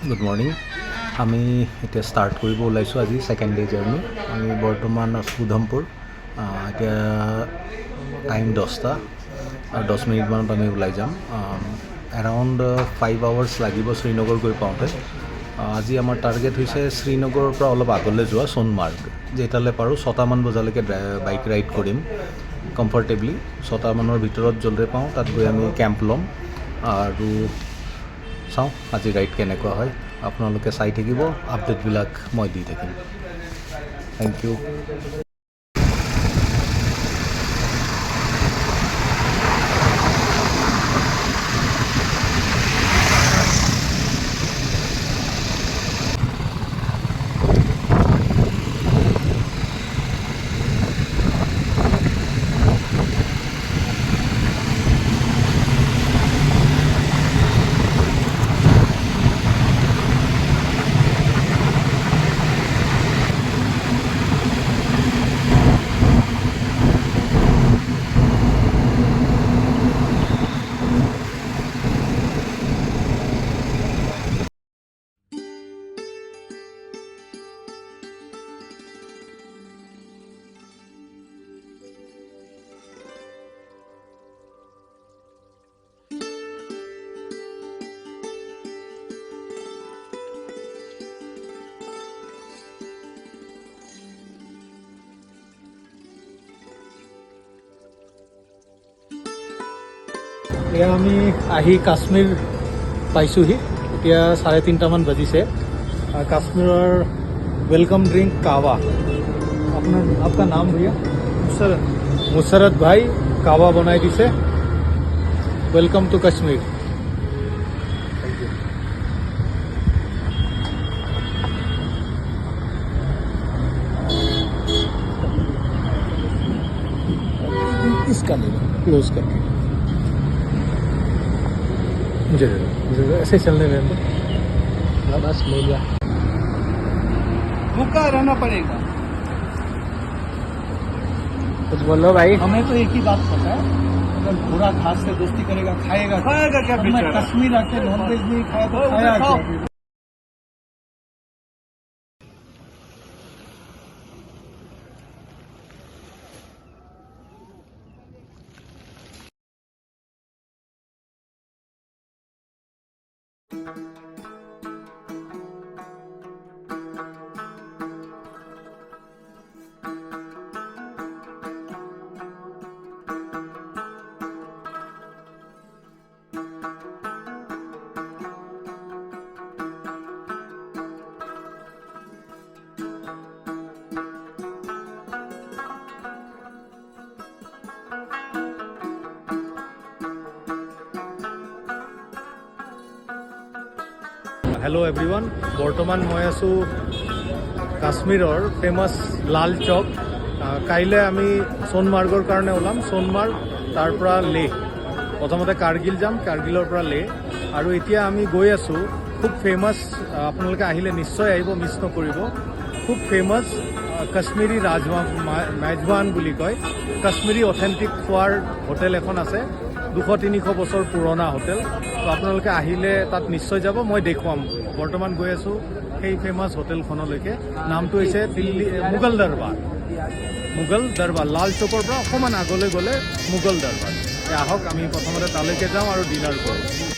Good morning. আমি এতিয়া start কৰিব ওলাইছোঁ আজি ছেকেণ্ড ডে জাৰ্ণি। আমি বৰ্তমান আছোঁ উধমপুৰ। এতিয়া টাইম 10টা আৰু 10 মিনিটমানত আমি ওলাই যাম। এৰাউণ্ড 5 আৱাৰ্ছ লাগিব শ্ৰীনগৰ গৈ পাওঁতে। আজি আমাৰ টাৰ্গেট হৈছে শ্ৰীনগৰৰ পৰা অলপ আগলৈ যোৱা সোণমাৰ্গ। যেতিয়ালৈ পাৰোঁ 6টামান বজালৈকে বাইক ৰাইড কৰিম কমফৰ্টেবলি। 6টামানৰ ভিতৰত জল্দি পাওঁ তাত গৈ আমি কেম্প ল'ম আৰু চাওঁ আজি ৰাইড কেনেকুৱা হয়। আপোনালোকে চাই থাকিব, আপডেটবিলাক মই দি থাকিম। Thank you. এতিয়া আমি আহি কাশ্মীৰ পাইছোঁহি। এতিয়া 3:30মান বাজিছে। কাশ্মীৰৰ वेलकम ड्रिंक कावा। आपका नाम भैया? मुसरत भाई कावा बनाई दिसे। Welcome to Kashmir. इसका ले क्लोज करके मुझे ऐसे चलने में बस ले लिया। भूखा रहना पड़ेगा। कुछ बोलो भाई। हमें तो एक ही बात पता है, अगर घोड़ा घास से दोस्ती करेगा खाएगा क्या? मैं कश्मीर आके नॉनवेज नहीं खाया तो खाया क्या? Hello' everyone. বৰ্তমান মই আছোঁ কাশ্মীৰৰ ফেমাছ লাল চক। কাইলৈ আমি সোণমাৰ্গৰ কাৰণে ওলাম। সোণমাৰ্গ তাৰ পৰা লেহ। প্ৰথমতে কাৰ্গিল যাম, কাৰ্গিলৰ পৰা লেহ। আৰু এতিয়া আমি গৈ আছোঁ খুব ফেমাছ, আপোনালোকে আহিলে নিশ্চয় আহিব, মিছ নকৰিব। খুব ফেমাছ কাশ্মীৰী মেজবান বুলি কয়। কাশ্মীৰী অথেণ্টিক খোৱাৰ হোটেল এখন আছে, 200-300 বছৰ পুৰণা হোটেল। তো আপোনালোকে আহিলে তাত নিশ্চয় যাব, মই দেখুৱাম। বৰ্তমান গৈ আছোঁ সেই ফেমাছ হোটেলখনলৈকে। নামটো হৈছে মোগল দৰবাৰ। লাল চকৰ পৰা অকণমান আগলৈ গ'লে মোগল দৰবাৰ। আহক আমি প্ৰথমতে তালৈকে যাওঁ আৰু ডিনাৰ কৰোঁ।